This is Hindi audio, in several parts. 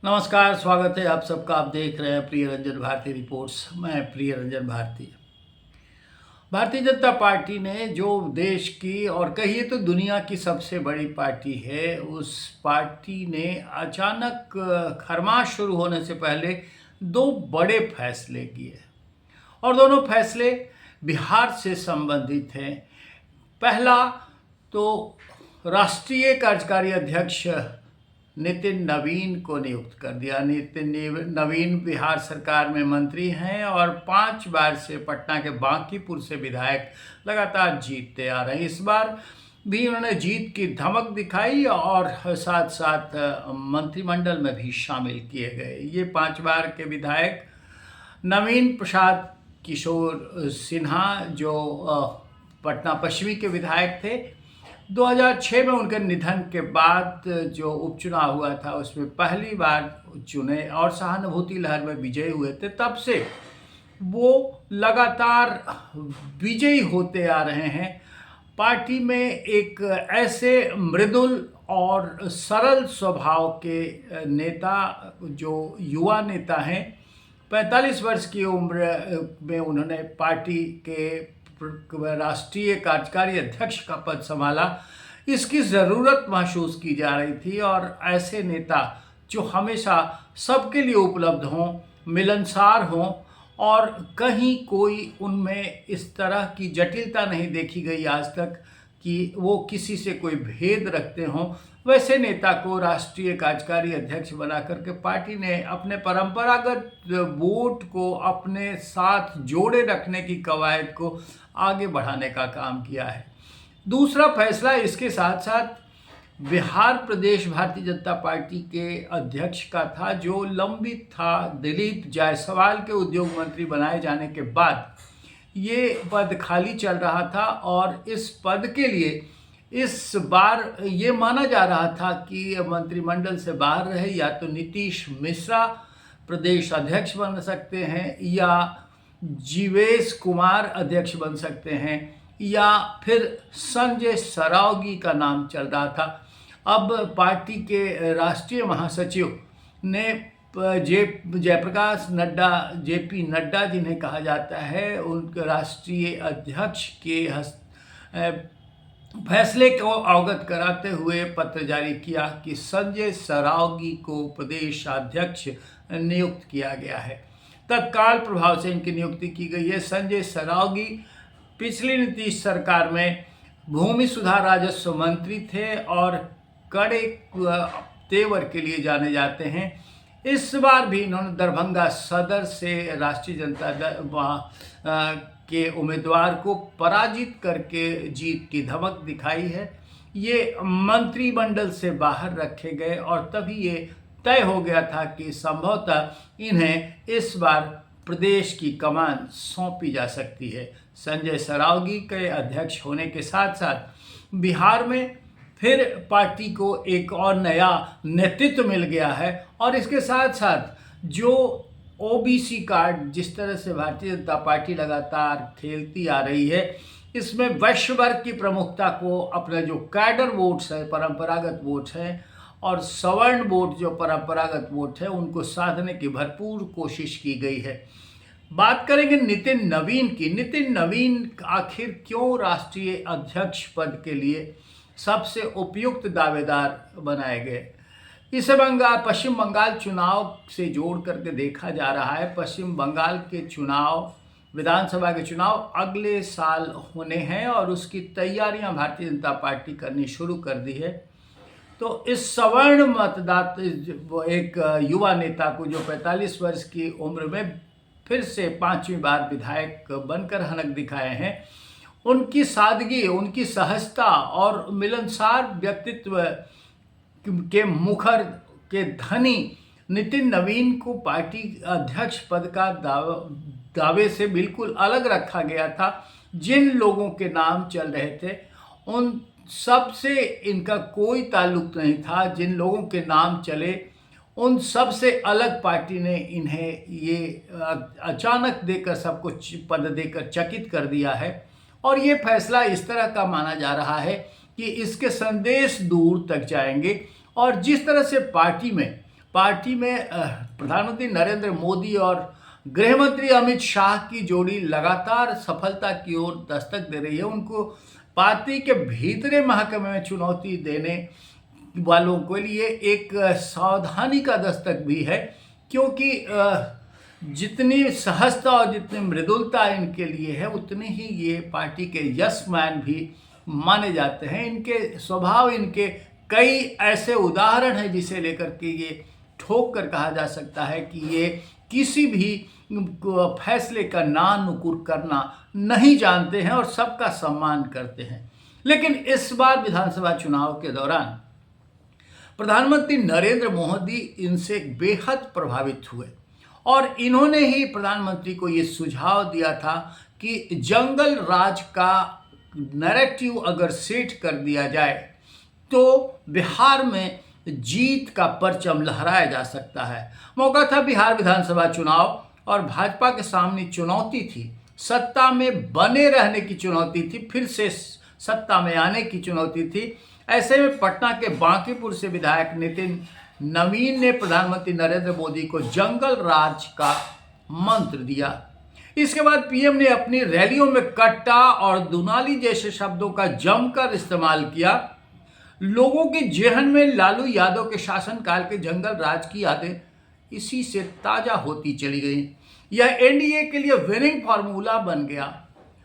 नमस्कार, स्वागत है आप सबका। आप देख रहे हैं प्रिय रंजन भारती रिपोर्ट्स। मैं प्रिय रंजन भारती। भारतीय जनता पार्टी ने जो देश की और कहिए तो दुनिया की सबसे बड़ी पार्टी है, उस पार्टी ने अचानक खरमास शुरू होने से पहले दो बड़े फैसले किए और दोनों फैसले बिहार से संबंधित हैं। पहला तो राष्ट्रीय कार्यकारी अध्यक्ष नितिन नवीन को नियुक्त कर दिया। नितिन नवीन बिहार सरकार में मंत्री हैं और 5 बार से पटना के बांकीपुर से विधायक लगातार जीतते आ रहे हैं। इस बार भी उन्होंने जीत की धमक दिखाई और साथ साथ मंत्रिमंडल में भी शामिल किए गए। ये 5 बार के विधायक नवीन प्रसाद किशोर सिन्हा जो पटना पश्चिमी के विधायक थे, 2006 में उनके निधन के बाद जो उपचुनाव हुआ था उसमें पहली बार चुने और सहानुभूति लहर में विजयी हुए थे। तब से वो लगातार विजयी होते आ रहे हैं। पार्टी में एक ऐसे मृदुल और सरल स्वभाव के नेता, जो युवा नेता हैं, 45 वर्ष की उम्र में उन्होंने पार्टी के राष्ट्रीय कार्यकारी अध्यक्ष का पद संभाला। इसकी ज़रूरत महसूस की जा रही थी और ऐसे नेता जो हमेशा सबके लिए उपलब्ध हों, मिलनसार हों और कहीं कोई उनमें इस तरह की जटिलता नहीं देखी गई आज तक कि वो किसी से कोई भेद रखते हों, वैसे नेता को राष्ट्रीय कार्यकारी अध्यक्ष बना करके पार्टी ने अपने परंपरागत वोट को अपने साथ जोड़े रखने की कवायद को आगे बढ़ाने का काम किया है। दूसरा फैसला इसके साथ साथ बिहार प्रदेश भारतीय जनता पार्टी के अध्यक्ष का था, जो लंबित था। दिलीप जायसवाल के उद्योग मंत्री बनाए जाने के बाद ये पद खाली चल रहा था और इस पद के लिए इस बार ये माना जा रहा था कि मंत्रिमंडल से बाहर रहे, या तो नीतीश मिश्रा प्रदेश अध्यक्ष बन सकते हैं, या जीवेश कुमार अध्यक्ष बन सकते हैं, या फिर संजय सरावगी का नाम चल रहा था। अब पार्टी के राष्ट्रीय महासचिव ने जयप्रकाश नड्डा, जेपी नड्डा जिन्हें कहा जाता है, उनके राष्ट्रीय अध्यक्ष के फैसले को अवगत कराते हुए पत्र जारी किया कि संजय सरावगी को प्रदेशाध्यक्ष नियुक्त किया गया है। तत्काल प्रभाव से इनकी नियुक्ति की गई है। संजय सरावगी पिछली नीतीश सरकार में भूमि सुधार राजस्व मंत्री थे और कड़े तेवर के लिए जाने जाते हैं। इस बार भी इन्होंने दरभंगा सदर से राष्ट्रीय जनता दल के उम्मीदवार को पराजित करके जीत की धमक दिखाई है। ये मंत्रिमंडल से बाहर रखे गए और तभी ये तय हो गया था कि संभवतः इन्हें इस बार प्रदेश की कमान सौंपी जा सकती है। संजय सरावगी के अध्यक्ष होने के साथ साथ बिहार में फिर पार्टी को एक और नया नेतृत्व मिल गया है और इसके साथ साथ जो ओबीसी कार्ड जिस तरह से भारतीय जनता पार्टी लगातार खेलती आ रही है, इसमें वैश्य वर्ग की प्रमुखता को अपने जो कैडर वोट्स है, परंपरागत वोट हैं, और सवर्ण वोट जो परंपरागत वोट है, उनको साधने की भरपूर कोशिश की गई है। बात करेंगे नितिन नवीन की। नितिन नवीन आखिर क्यों राष्ट्रीय अध्यक्ष पद के लिए सबसे उपयुक्त दावेदार बनाए गए? इसे पश्चिम बंगाल चुनाव से जोड़ करके देखा जा रहा है। पश्चिम बंगाल के चुनाव, विधानसभा के चुनाव अगले साल होने हैं और उसकी तैयारियां भारतीय जनता पार्टी करनी शुरू कर दी है। तो इस सवर्ण मतदाता, एक युवा नेता को जो 45 वर्ष की उम्र में फिर से 5वीं बार विधायक बनकर हनक दिखाए हैं, उनकी सादगी, उनकी सहजता और मिलनसार व्यक्तित्व के मुखर के धनी नितिन नवीन को पार्टी अध्यक्ष पद का दावे से बिल्कुल अलग रखा गया था। जिन लोगों के नाम चल रहे थे उन सब से इनका कोई ताल्लुक नहीं था। जिन लोगों के नाम चले उन सब से अलग पार्टी ने इन्हें ये अचानक देकर सब कुछ पद देकर चकित कर दिया है और ये फैसला इस तरह का माना जा रहा है कि इसके संदेश दूर तक जाएंगे। और जिस तरह से पार्टी में पार्टी में प्रधानमंत्री नरेंद्र मोदी और गृह मंत्री अमित शाह की जोड़ी लगातार सफलता की ओर दस्तक दे रही है। उनको पार्टी के भीतरे महकमे में चुनौती देने वालों के लिए एक सावधानी का दस्तक भी है, क्योंकि जितनी सहजता और जितनी मृदुलता इनके लिए है उतने ही ये पार्टी के यस मैन भी माने जाते हैं। इनके स्वभाव, इनके कई ऐसे उदाहरण हैं जिसे लेकर के ये ठोक कर कहा जा सकता है कि ये किसी भी फैसले का ना नुकुर करना नहीं जानते हैं और सबका सम्मान करते हैं। लेकिन इस बार विधानसभा चुनाव के दौरान प्रधानमंत्री नरेंद्र मोदी इनसे बेहद प्रभावित हुए और इन्होंने ही प्रधानमंत्री को ये सुझाव दिया था कि जंगल राज का नैरेटिव अगर सेट कर दिया जाए तो बिहार में जीत का परचम लहराया जा सकता है। मौका था बिहार विधानसभा चुनाव और भाजपा के सामने चुनौती थी, सत्ता में बने रहने की चुनौती थी, फिर से सत्ता में आने की चुनौती थी। ऐसे में पटना के बांकीपुर से विधायक नितिन नवीन ने प्रधानमंत्री नरेंद्र मोदी को जंगल राज का मंत्र दिया। इसके बाद पीएम ने अपनी रैलियों में कट्टा और दुनाली जैसे शब्दों का जमकर इस्तेमाल किया। लोगों के जेहन में लालू यादव के शासनकाल के जंगल राज की यादें इसी से ताजा होती चली गई। यह एनडीए के लिए विनिंग फार्मूला बन गया।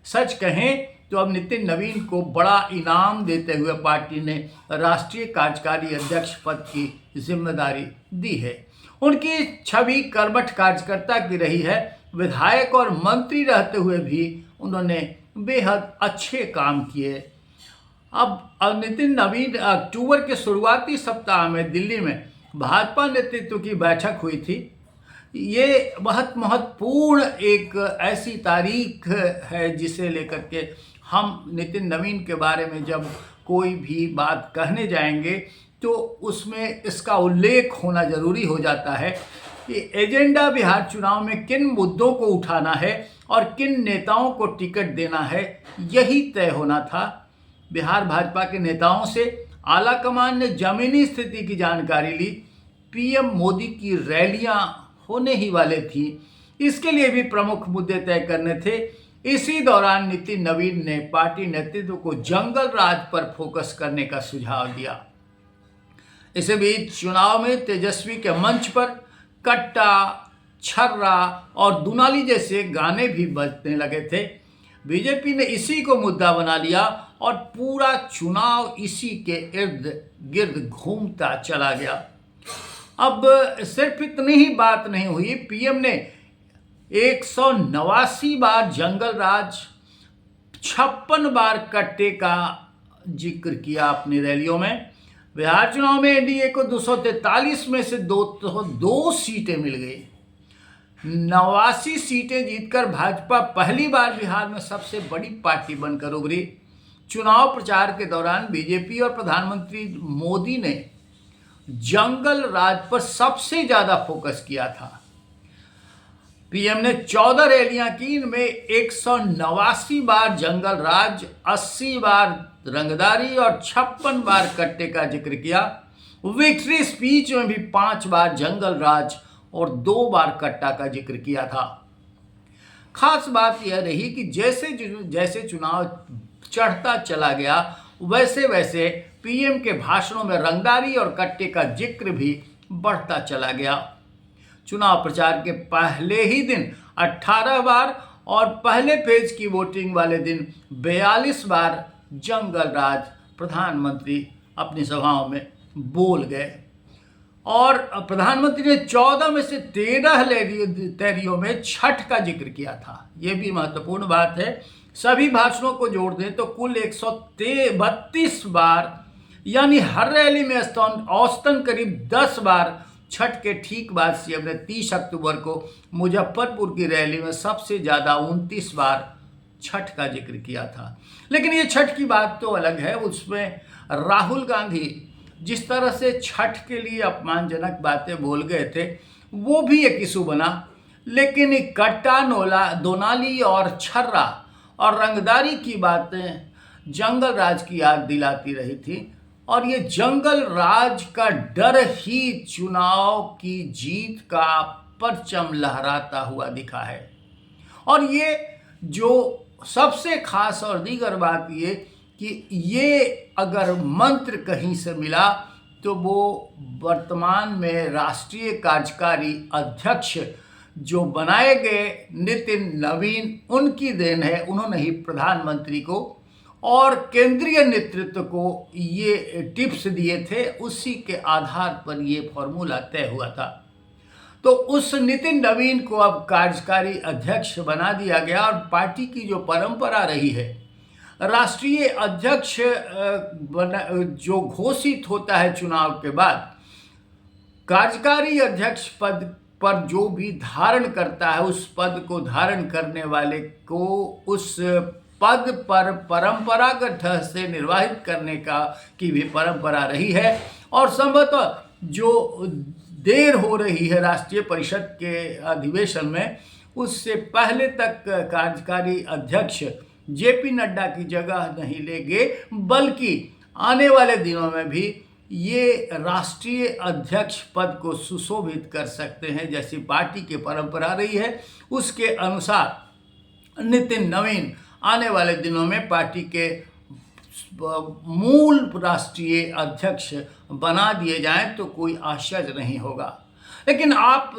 सच कहें तो अब नितिन नवीन को बड़ा इनाम देते हुए पार्टी ने राष्ट्रीय कार्यकारी अध्यक्ष पद की जिम्मेदारी दी है। उनकी छवि कर्मठ कार्यकर्ता की रही है। विधायक और मंत्री रहते हुए भी उन्होंने बेहद अच्छे काम किए। अब नितिन नवीन अक्टूबर के शुरुआती सप्ताह में दिल्ली में भाजपा नेतृत्व की बैठक हुई थी। ये बहुत महत्वपूर्ण एक ऐसी तारीख है जिसे लेकर के हम नितिन नवीन के बारे में जब कोई भी बात कहने जाएंगे तो उसमें इसका उल्लेख होना जरूरी हो जाता है कि एजेंडा बिहार चुनाव में किन मुद्दों को उठाना है और किन नेताओं को टिकट देना है, यही तय होना था। बिहार भाजपा के नेताओं से आला कमान ने जमीनी स्थिति की जानकारी ली। पीएम मोदी की रैलियां होने ही वाले थी, इसके लिए भी प्रमुख मुद्दे तय करने थे। इसी दौरान नितिन नवीन ने पार्टी नेतृत्व को जंगल राज पर फोकस करने का सुझाव दिया। इसी बीच चुनाव में तेजस्वी के मंच पर कट्टा, छर्रा और दुनाली जैसे गाने भी बजने लगे थे। बीजेपी ने इसी को मुद्दा बना लिया और पूरा चुनाव इसी के इर्द गिर्द घूमता चला गया। अब सिर्फ इतनी ही बात नहीं हुई, पीएम ने 189 बार जंगल राज, 56 बार कट्टे का जिक्र किया अपनी रैलियों में। बिहार चुनाव में एनडीए को 243 में से 202 सीटें मिल गई। 89 सीटें जीतकर भाजपा पहली बार बिहार में सबसे बड़ी पार्टी बनकर उभरी। चुनाव प्रचार के दौरान बीजेपी और प्रधानमंत्री मोदी ने जंगल राज पर सबसे ज्यादा फोकस किया था। पीएम ने 14 रैलियां की, इनमें 189 बार जंगल राज, 80 बार रंगदारी और 56 बार कट्टे का जिक्र किया। विक्ट्री स्पीच में भी 5 बार जंगल राज और 2 बार कट्टा का जिक्र किया था। खास बात यह रही कि जैसे जैसे चुनाव चढ़ता चला गया वैसे वैसे पीएम के भाषणों में रंगदारी और कट्टे का जिक्र भी बढ़ता चला गया। चुनाव प्रचार के पहले ही दिन 18 बार और पहले पेज की वोटिंग वाले दिन 42 बार जंगल राज प्रधानमंत्री अपनी सभाओं में बोल गए। और प्रधानमंत्री ने 14 में से 13 तैरियों में छठ का जिक्र किया था। यह भी महत्वपूर्ण बात है। सभी भाषणों को जोड़ दें तो कुल 132 बार, यानी हर रैली में औसतन करीब 10 बार छठ के ठीक बाद सीएम ने 30 अक्टूबर को मुजफ्फरपुर की रैली में सबसे ज़्यादा 29 बार छठ का जिक्र किया था। लेकिन ये छठ की बात तो अलग है। उसमें राहुल गांधी जिस तरह से छठ के लिए अपमानजनक बातें बोल गए थे वो भी एक इशू बना। लेकिन कट्टा, दोनाली और छर्रा और रंगदारी की बातें जंगल राज की याद दिलाती रही थी और ये जंगल राज का डर ही चुनाव की जीत का परचम लहराता हुआ दिखा है। और ये जो सबसे खास और दीगर बात ये कि ये अगर मंत्र कहीं से मिला तो वो वर्तमान में राष्ट्रीय कार्यकारी अध्यक्ष जो बनाए गए नितिन नवीन उनकी देन है। उन्होंने ही प्रधानमंत्री को और केंद्रीय नेतृत्व को ये टिप्स दिए थे, उसी के आधार पर ये फॉर्मूला तय हुआ था। तो उस नितिन नवीन को अब कार्यकारी अध्यक्ष बना दिया गया और पार्टी की जो परंपरा रही है, राष्ट्रीय अध्यक्ष जो घोषित होता है चुनाव के बाद, कार्यकारी अध्यक्ष पद पर जो भी धारण करता है उस पद को धारण करने वाले को उस पद पर परंपरागत ढंग से निर्वाहित करने की भी परंपरा रही है। और संभवतः जो देर हो रही है राष्ट्रीय परिषद के अधिवेशन में, उससे पहले तक कार्यकारी अध्यक्ष जेपी नड्डा की जगह नहीं लेंगे, बल्कि आने वाले दिनों में भी ये राष्ट्रीय अध्यक्ष पद को सुशोभित कर सकते हैं। जैसी पार्टी की परंपरा रही है उसके अनुसार नितिन नवीन आने वाले दिनों में पार्टी के मूल राष्ट्रीय अध्यक्ष बना दिए जाएं तो कोई आश्चर्य नहीं होगा। लेकिन आप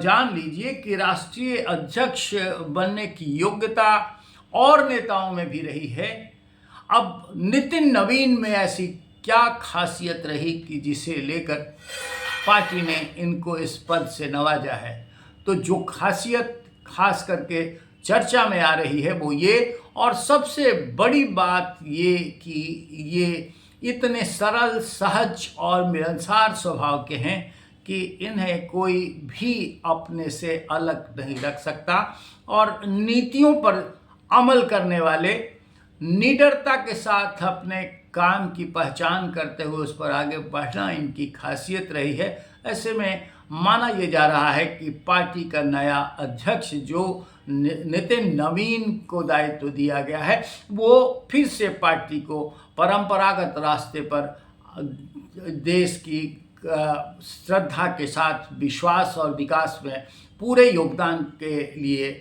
जान लीजिए कि राष्ट्रीय अध्यक्ष बनने की योग्यता और नेताओं में भी रही है। अब नितिन नवीन में ऐसी क्या खासियत रही कि जिसे लेकर पार्टी ने इनको इस पद से नवाजा है? तो जो खासियत खास करके चर्चा में आ रही है वो ये, और सबसे बड़ी बात ये कि ये इतने सरल, सहज और मिलनसार स्वभाव के हैं कि इन्हें कोई भी अपने से अलग नहीं रख सकता। और नीतियों पर अमल करने वाले निडरता के साथ अपने काम की पहचान करते हुए उस पर आगे बढ़ना इनकी खासियत रही है। ऐसे में माना ये जा रहा है कि पार्टी का नया अध्यक्ष जो नितिन नवीन को दायित्व दिया गया है, वो फिर से पार्टी को परंपरागत रास्ते पर देश की श्रद्धा के साथ विश्वास और विकास में पूरे योगदान के लिए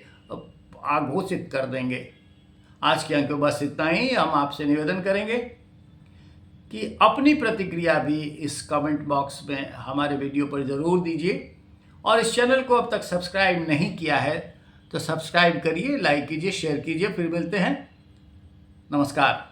आघोषित कर देंगे। आज के अंक में बस इतना ही। हम आपसे निवेदन करेंगे कि अपनी प्रतिक्रिया भी इस कमेंट बॉक्स में हमारे वीडियो पर ज़रूर दीजिए, और इस चैनल को अब तक सब्सक्राइब नहीं किया है तो सब्सक्राइब करिए, लाइक कीजिए, शेयर कीजिए। फिर मिलते हैं। नमस्कार।